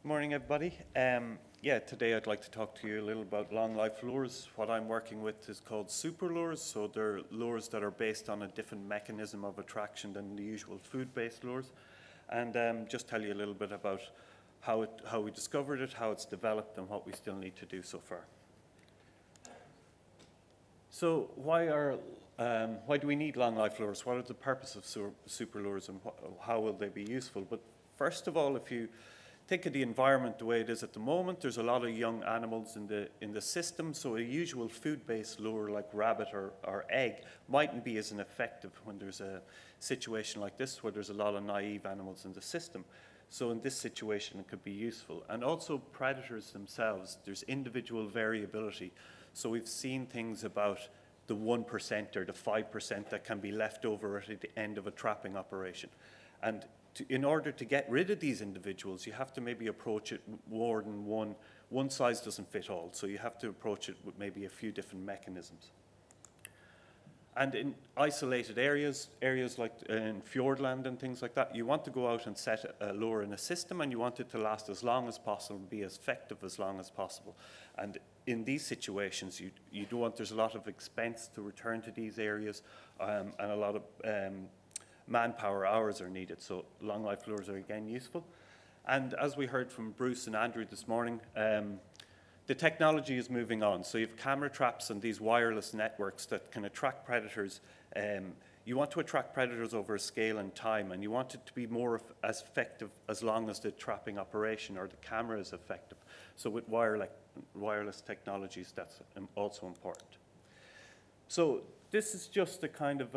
Morning, everybody. Today I'd like to talk to you a little about long life lures. What I'm working with is called super lures, so they're lures that are based on a different mechanism of attraction than the usual food-based lures, and just tell you a little bit about how we discovered it, how it's developed, and what we still need to do so far. So why do we need long life lures? What are the purpose of super lures, and how will they be useful? But first of all, if you think of the environment the way it is at the moment, there's a lot of young animals in the system, so a usual food-based lure like rabbit or egg mightn't be as effective when there's a situation like this where there's a lot of naive animals in the system. So in this situation it could be useful. And also predators themselves, there's individual variability. So we've seen things about the 1% or the 5% that can be left over at the end of a trapping operation. And in order to get rid of these individuals, you have to maybe approach it more than one. One size doesn't fit all, so you have to approach it with maybe a few different mechanisms. And in isolated areas like in fjordland and things like that, you want to go out and set a lure in a system, and you want it to last as long as possible and be as effective as long as possible. And in these situations, you don't want, there's a lot of expense to return to these areas, and a lot of manpower hours are needed, so long life lures are again useful. And as we heard from Bruce and Andrew this morning, the technology is moving on. So you have camera traps and these wireless networks that can attract predators. You want to attract predators over a scale and time, and you want it to be more as effective as long as the trapping operation or the camera is effective. So with wireless technologies, that's also important. So this is just a kind of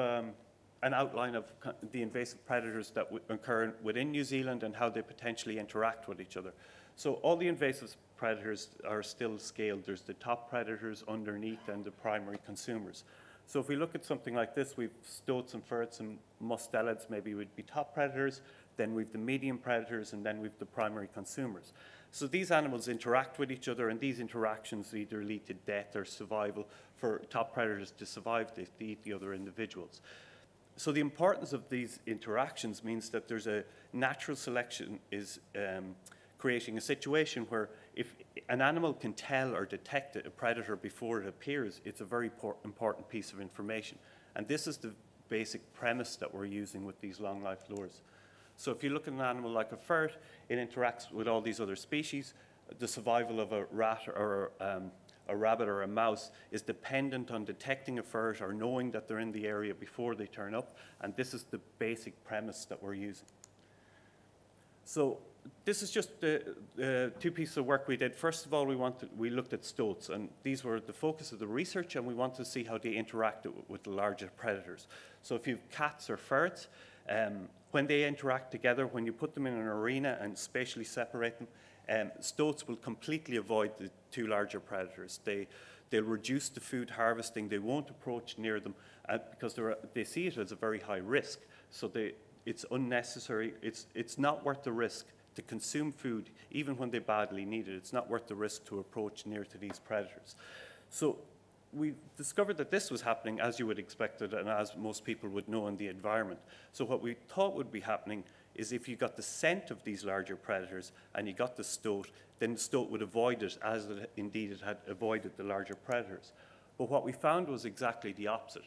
an outline of the invasive predators that occur within New Zealand and how they potentially interact with each other. So all the invasive predators are still scaled. There's the top predators underneath and the primary consumers. So if we look at something like this, we've stoats and ferrets and mustelids maybe would be top predators, then we've the medium predators, and then we've the primary consumers. So these animals interact with each other, and these interactions either lead to death or survival. For top predators to survive, they eat the other individuals. So the importance of these interactions means that there's a natural selection is creating a situation where if an animal can tell or detect a predator before it appears, it's a very important piece of information. And this is the basic premise that we're using with these long life lures. So if you look at an animal like a ferret, it interacts with all these other species. The survival of a rat or a rabbit or a mouse is dependent on detecting a ferret or knowing that they're in the area before they turn up, and this is the basic premise that we're using. So this is just the two pieces of work we did. First of all, we looked at stoats, and these were the focus of the research, and we wanted to see how they interacted with the larger predators. So if you have cats or ferrets, when they interact together, when you put them in an arena and spatially separate them, stoats will completely avoid the two larger predators. They'll reduce the food harvesting. They won't approach near them because they see it as a very high risk. So it's unnecessary. It's not worth the risk to consume food, even when they badly need it. It's not worth the risk to approach near to these predators. So we discovered that this was happening as you would expect it and as most people would know in the environment. So what we thought would be happening is if you got the scent of these larger predators and you got the stoat, then the stoat would avoid it as indeed it had avoided the larger predators. But what we found was exactly the opposite.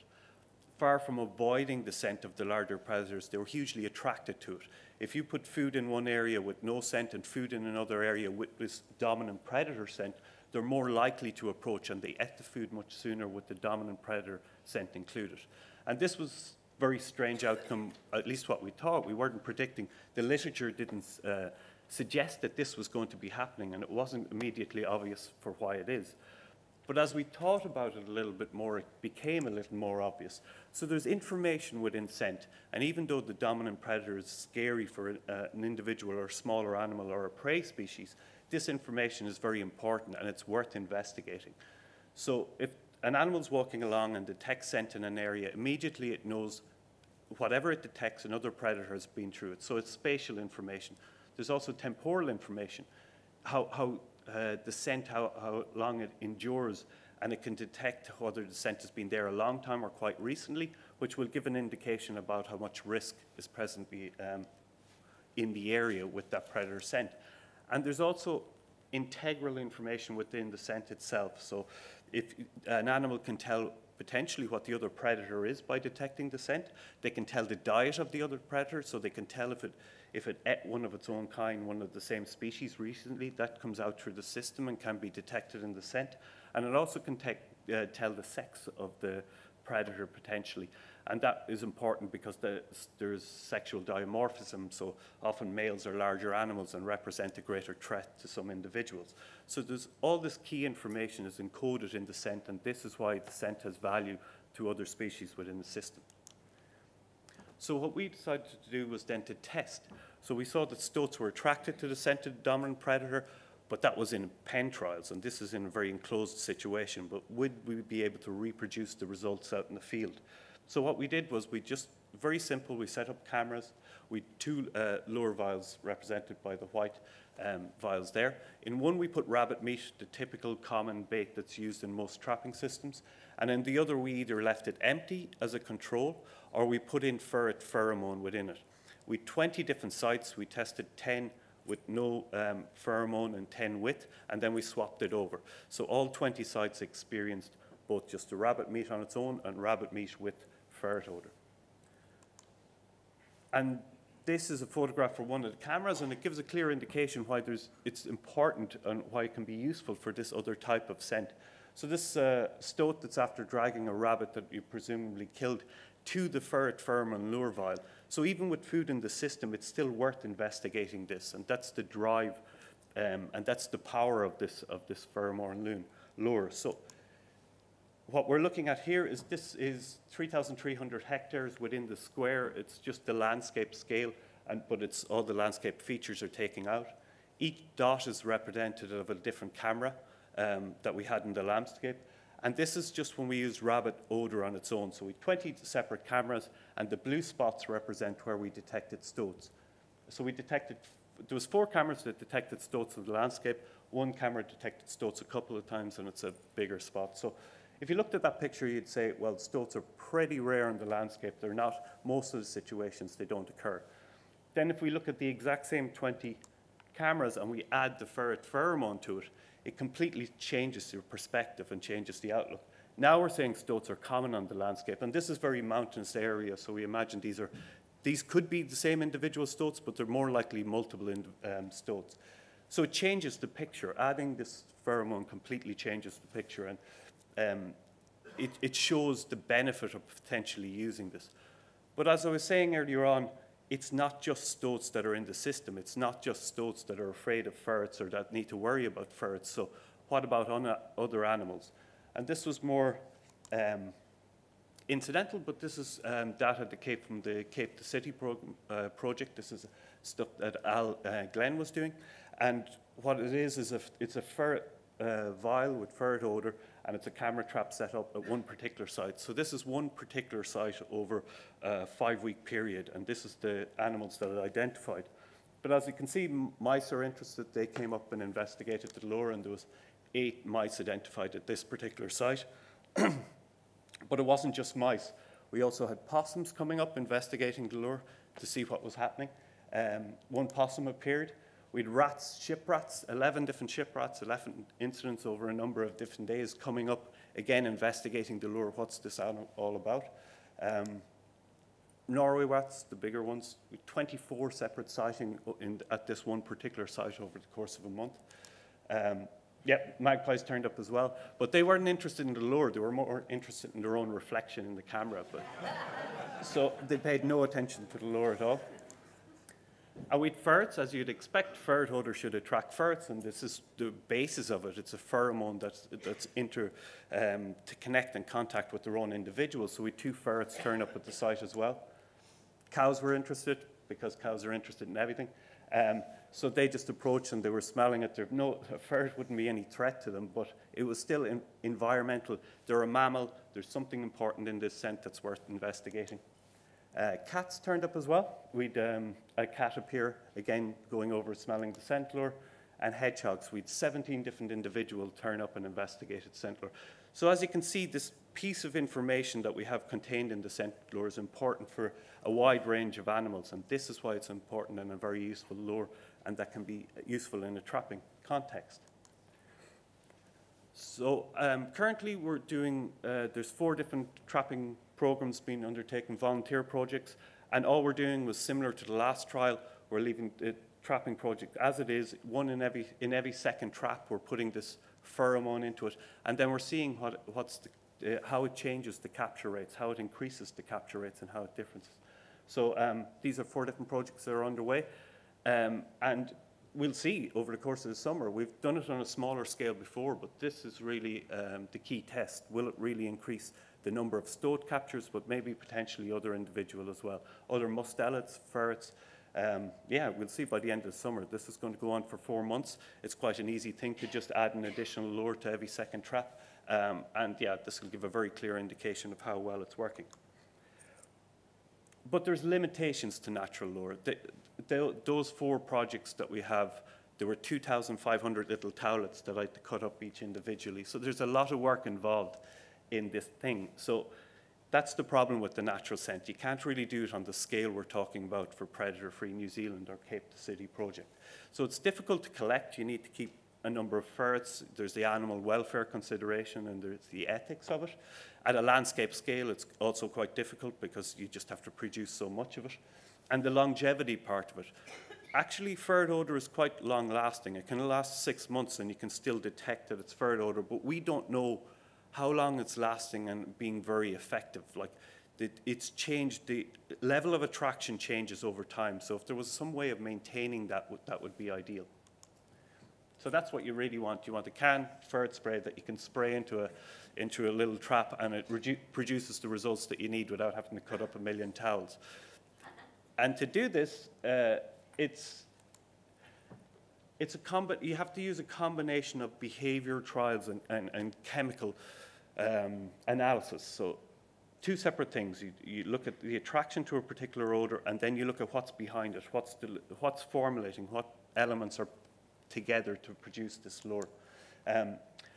Far from avoiding the scent of the larger predators, they were hugely attracted to it. If you put food in one area with no scent and food in another area with this dominant predator scent, they're more likely to approach, and they ate the food much sooner with the dominant predator scent included. And this was a very strange outcome, at least what we thought. We weren't predicting. The literature didn't suggest that this was going to be happening, and it wasn't immediately obvious for why it is. But as we thought about it a little bit more, it became a little more obvious. So there's information within scent, and even though the dominant predator is scary for an individual or a smaller animal or a prey species, this information is very important and it's worth investigating. So if an animal's walking along and detects scent in an area, immediately it knows whatever it detects, another predator has been through it. So it's spatial information. There's also temporal information, how the scent, how long it endures, and it can detect whether the scent has been there a long time or quite recently, which will give an indication about how much risk is presently in the area with that predator scent. And there's also integral information within the scent itself. So if an animal can tell potentially what the other predator is by detecting the scent, they can tell the diet of the other predator, so they can tell if it ate one of its own kind, one of the same species recently. That comes out through the system and can be detected in the scent. And it also can tell the sex of the predator potentially. And that is important because there's sexual dimorphism, so often males are larger animals and represent a greater threat to some individuals. So there's all this key information is encoded in the scent, and this is why the scent has value to other species within the system. So what we decided to do was then to test. So we saw that stoats were attracted to the scented dominant predator, but that was in pen trials, and this is in a very enclosed situation. But would we be able to reproduce the results out in the field? So what we did was very simple, we set up cameras. We had 2 lure vials represented by the white vials there. In one we put rabbit meat, the typical common bait that's used in most trapping systems. And in the other we either left it empty as a control, or we put in ferret pheromone within it. We had 20 different sites. We tested 10 with no pheromone and 10 with, and then we swapped it over. So all 20 sites experienced both just the rabbit meat on its own and rabbit meat with ferret odor. And this is a photograph from one of the cameras, and it gives a clear indication why it's important and why it can be useful for this other type of scent. So this stoat that's after dragging a rabbit that you presumably killed to the ferret pheromone lure vial. So even with food in the system, it's still worth investigating this, and that's the drive, and that's the power of this pheromone lure. So what we're looking at here is this is 3,300 hectares within the square. It's just the landscape scale, but it's all the landscape features are taken out. Each dot is representative of a different camera that we had in the landscape. And this is just when we use rabbit odor on its own. So we have 20 separate cameras, and the blue spots represent where we detected stoats. So there was 4 cameras that detected stoats in the landscape. 1 camera detected stoats a couple of times, and it's a bigger spot. So if you looked at that picture, you'd say, well, stoats are pretty rare in the landscape. They're not, most of the situations, they don't occur. Then if we look at the exact same 20 cameras and we add the ferret pheromone to it, it completely changes your perspective and changes the outlook. Now we're saying stoats are common on the landscape, and this is very mountainous area, so we imagine these could be the same individual stoats, but they're more likely multiple stoats. So it changes the picture. Adding this pheromone completely changes the picture, and it shows the benefit of potentially using this. But as I was saying earlier on, it's not just stoats that are in the system. It's not just stoats that are afraid of ferrets or that need to worry about ferrets. So what about other animals? And this was more incidental, but this is data that came from the Cape to City project. This is stuff that Al Glenn was doing. And what it is it's a ferret vial with ferret odor, and it's a camera trap set up at one particular site. So this is one particular site over a 5-week period, and this is the animals that are identified. But as you can see, mice are interested. They came up and investigated the lure, and there was 8 mice identified at this particular site. But it wasn't just mice. We also had possums coming up investigating the lure to see what was happening. 1 possum appeared. We had rats, ship rats, 11 different ship rats, 11 incidents over a number of different days coming up, again investigating the lure, what's this all about. Norway rats, the bigger ones, we had 24 separate sightings at this one particular site over the course of a month. Magpies turned up as well, but they weren't interested in the lure, they were more interested in their own reflection in the camera. So they paid no attention to the lure at all. And with ferrets, as you'd expect, ferret odor should attract ferrets, and this is the basis of it. It's a pheromone that's to connect and contact with their own individuals. So we had 2 ferrets turn up at the site as well. Cows were interested, because cows are interested in everything. So they just approached and they were smelling it. A ferret wouldn't be any threat to them, but it was still environmental. They're a mammal. There's something important in this scent that's worth investigating. Cats turned up as well. We'd a cat appear, again, going over smelling the scent lure, and hedgehogs. We'd 17 different individuals turn up and investigated scent lure. So as you can see, this piece of information that we have contained in the scent lure is important for a wide range of animals, and this is why it's important and a very useful lure and that can be useful in a trapping context. So currently we're doing, there's 4 different trapping programs being undertaken, volunteer projects, and all we're doing was similar to the last trial. We're leaving the trapping project as it is, in every second trap we're putting this pheromone into it, and then we're seeing how it changes the capture rates, how it increases the capture rates, and how it differs. So these are 4 different projects that are underway, and we'll see over the course of the summer. We've done it on a smaller scale before, but this is really the key test. Will it really increase the number of stoat captures, but maybe potentially other individual as well, other mustelids, ferrets? Yeah, we'll see by the end of the summer. This is going to go on for 4 months. It's quite an easy thing to just add an additional lure to every second trap. And yeah, this will give a very clear indication of how well it's working. But there's limitations to natural lure. Those 4 projects that we have, there were 2,500 little towelets that I had to cut up each individually. So there's a lot of work involved in this thing. So that's the problem with the natural scent. You can't really do it on the scale we're talking about for predator-free New Zealand or Cape to City project. So it's difficult to collect. You need to keep a number of ferrets. There's the animal welfare consideration, and there's the ethics of it. At a landscape scale, it's also quite difficult because you just have to produce so much of it. And the longevity part of it. Actually, ferret odour is quite long-lasting. It can last 6 months, and you can still detect that it's ferret odour, but we don't know how long it's lasting and being very effective. Like, it's changed, the level of attraction changes over time. So if there was some way of maintaining that, that would be ideal. So that's what you really want. You want a can ferret spray that you can spray into a little trap, and it produces the results that you need without having to cut up 1 million towels. And to do this, you have to use a combination of behavior trials and chemical analysis. So 2 separate things. You look at the attraction to a particular odor, and then you look at what's behind it, what's formulating, what elements are together to produce this lure.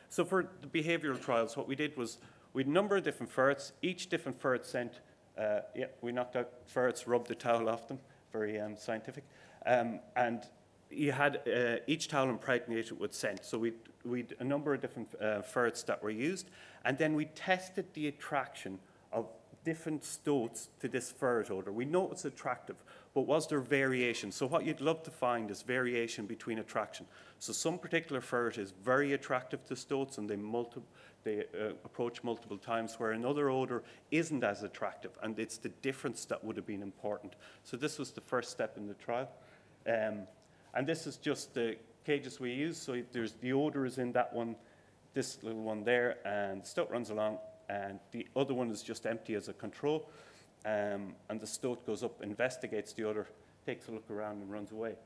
So for the behavioral trials, what we did was we had a number of different ferrets. Each different ferret scent, yeah, we knocked out ferrets, rubbed the towel off them, very scientific. And you had each towel impregnated with scent. So we'd a number of different ferrets that were used, and then we tested the attraction of different stoats to this ferret odor. We know it's attractive, but was there variation? So what you'd love to find is variation between attraction. So some particular ferret is very attractive to stoats, and they approach multiple times, where another odor isn't as attractive, and it's the difference that would have been important. So this was the first step in the trial. And this is just the cages we use. So there's the odor is in that one, this little one there, and the stoat runs along, and the other one is just empty as a control. And the stoat goes up, investigates the odor, takes a look around, and runs away.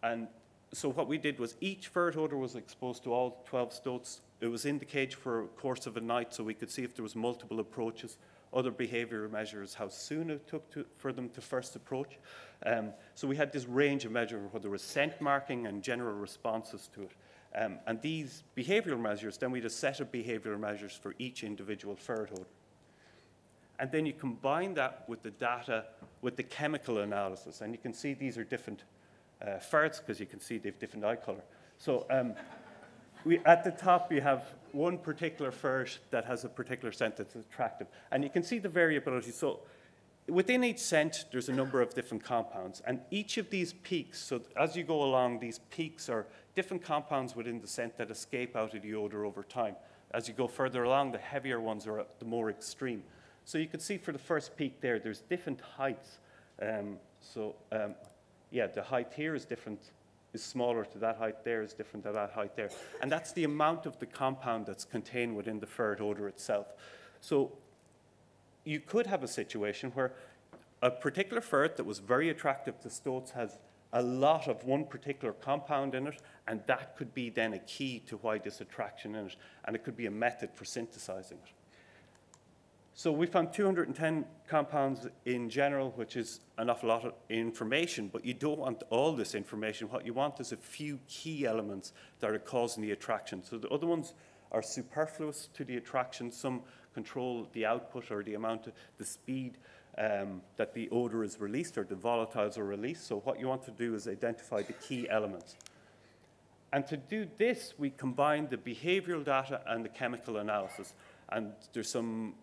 And so what we did was each ferret odor was exposed to all 12 stoats. It was in the cage for a course of a night, so we could see if there was multiple approaches. Other behavioral measures, how soon it took for them to first approach. So we had this range of measures where there was scent marking and general responses to it. And these behavioral measures, then we had a set of behavioral measures for each individual ferret odor. And then you combine that with the data, with the chemical analysis, and you can see these are different ferrets, because you can see they have different eye color. So at the top, you have one particular ferret that has a particular scent that's attractive. And you can see the variability. So within each scent, there's a number of different compounds. And each of these peaks, so as you go along, these peaks are different compounds within the scent that escape out of the odor over time. As you go further along, the heavier ones are at the more extreme. So you can see for the first peak there, there's different heights. Yeah, the height here is different, is smaller to that height there, is different to that height there. And that's the amount of the compound that's contained within the ferret odor itself. So you could have a situation where a particular ferret that was very attractive to stoats has a lot of one particular compound in it, and that could be then a key to why this attraction in it, and it could be a method for synthesizing it. So we found 210 compounds in general, which is an awful lot of information, but you don't want all this information. What you want is a few key elements that are causing the attraction. So the other ones are superfluous to the attraction. Some control the output or the amount of the speed. that the odour is released or the volatiles are released. So what you want to do is identify the key elements. And to do this, we combine the behavioural data and the chemical analysis. And there's some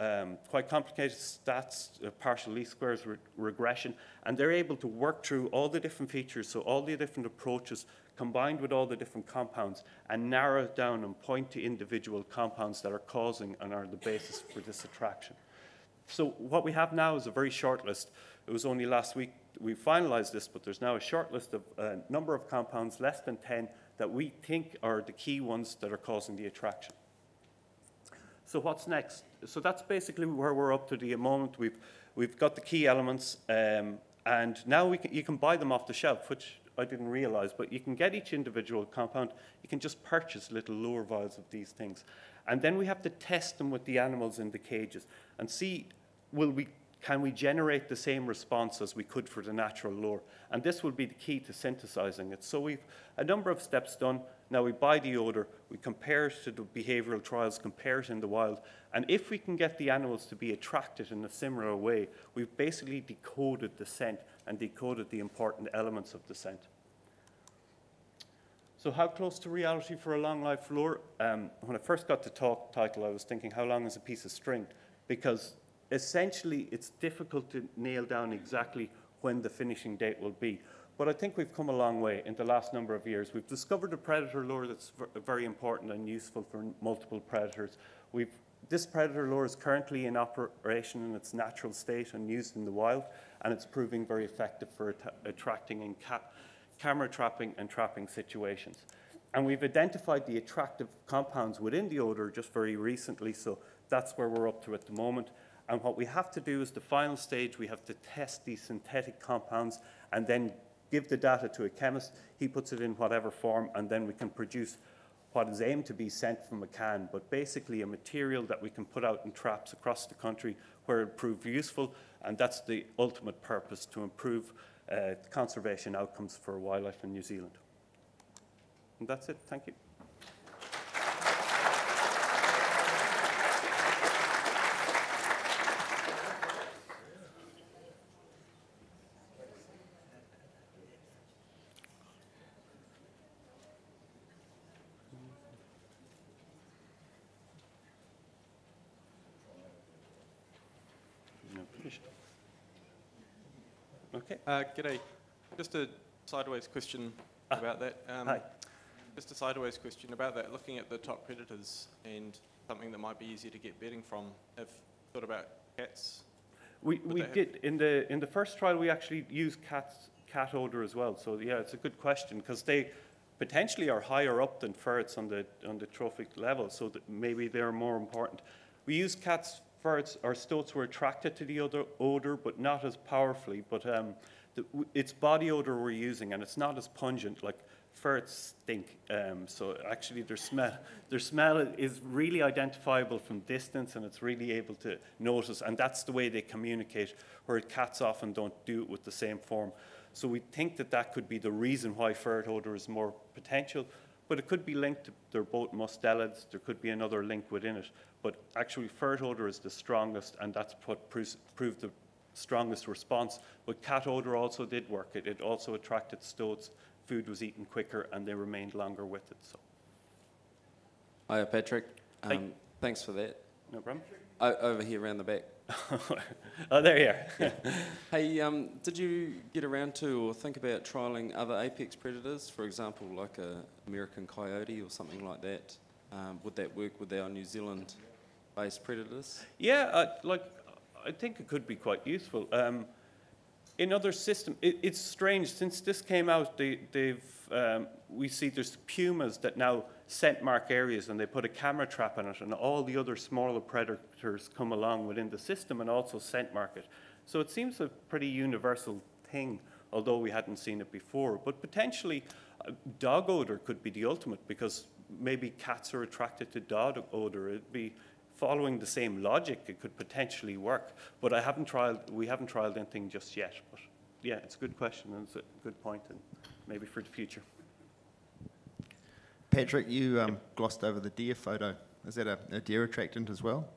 quite complicated stats, partial least squares regression, and they're able to work through all the different features, so all the different approaches combined with all the different compounds, and narrow it down and point to individual compounds that are causing and are the basis for this attraction. So what we have now is a very short list. It was only last week we finalized this, but there's now a short list of a number of compounds, less than 10, that we think are the key ones that are causing the attraction. So what's next? So that's basically where we're up to at the moment. We've got the key elements, and now you can buy them off the shelf, which I didn't realize, but you can get each individual compound. You can just purchase little lure vials of these things. And then we have to test them with the animals in the cages and see, can we generate the same response as we could for the natural lure? And this will be the key to synthesizing it. So we've a number of steps done. Now we buy the odour, we compare it to the behavioural trials, compare it in the wild, and if we can get the animals to be attracted in a similar way, we've basically decoded the scent and decoded the important elements of the scent. So how close to reality for a long life lure? When I first got the talk title, I was thinking, how long is a piece of string? Because essentially it's difficult to nail down exactly when the finishing date will be. But I think we've come a long way in the last number of years. We've discovered a predator lure that's very important and useful for multiple predators. This predator lure is currently in operation in its natural state and used in the wild, and it's proving very effective for attracting in camera trapping and trapping situations. And we've identified the attractive compounds within the odour just very recently, so that's where we're up to at the moment. And what we have to do is the final stage, we have to test these synthetic compounds and then give the data to a chemist. He puts it in whatever form, and then we can produce what is aimed to be scent from a can, but basically a material that we can put out in traps across the country where it proved useful, and that's the ultimate purpose, to improve conservation outcomes for wildlife in New Zealand. And that's it. Thank you. Okay. G'day. Just a sideways question about that. Hi. Just a sideways question about that. Looking at the top predators and something that might be easier to get bedding from. Have thought about cats? We did in the first trial. We actually used cat odour as well. So yeah, it's a good question because they potentially are higher up than ferrets on the trophic level. So that maybe they're more important. We used cats. Ferrets or stoats were attracted to the odour, but not as powerfully. But it's body odour we're using, and it's not as pungent. Like ferrets stink, so actually their smell is really identifiable from distance, and it's really able to notice. And that's the way they communicate. Where cats often don't do it with the same form. So we think that could be the reason why ferret odour is more potential. But it could be linked to, they're both mustelids, there could be another link within it. But actually ferret odour is the strongest, and that's what proved the strongest response. But cat odour also did work. It also attracted stoats, food was eaten quicker, and they remained longer with it. So. Hiya, Patrick. Thanks for that. No problem. Over here around the back. Oh, there you are. Hey, did you get around to or think about trialling other apex predators, for example, like a American coyote or something like that? Would that work with our New Zealand-based predators? Yeah, I think it could be quite useful. In other systems, it's strange. Since this came out, we see there's pumas that now scent mark areas, and they put a camera trap in it, and all the other smaller predators come along within the system and also scent mark it. So it seems a pretty universal thing, although we hadn't seen it before. But potentially, dog odor could be the ultimate, because maybe cats are attracted to dog odor. It'd be following the same logic. It could potentially work, but we haven't trialed anything just yet. But yeah, it's a good question, and it's a good point, and maybe for the future. Patrick, you glossed over the deer photo Is that a deer attractant as well?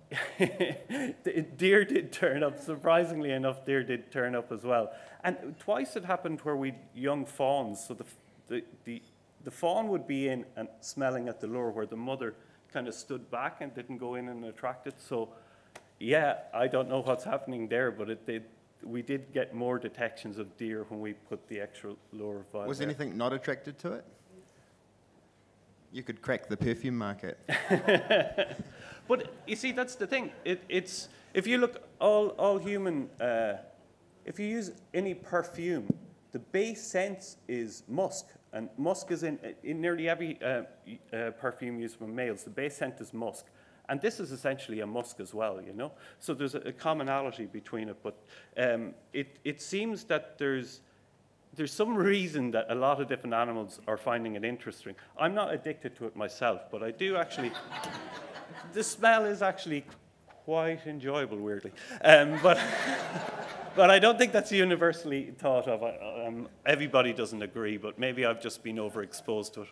Deer did turn up, surprisingly enough, deer did turn up as well. And twice it happened where we young fawns, so the fawn would be in and smelling at the lure where the mother kind of stood back and didn't go in and attract it. So yeah, I don't know what's happening there, but we did get more detections of deer when we put the extra lure via Was there. anything not attracted to it? You could crack the perfume market. But you see, that's the thing. It's if you look all human, if you use any perfume, the base scent is musk, and musk is in nearly every perfume used by males. The base scent is musk, and this is essentially a musk as well, you know. So there's a commonality between it, but it seems that there's some reason that a lot of different animals are finding it interesting. I'm not addicted to it myself, but I do actually. The smell is actually quite enjoyable, weirdly. But I don't think that's universally thought of. Everybody doesn't agree, but maybe I've just been overexposed to it.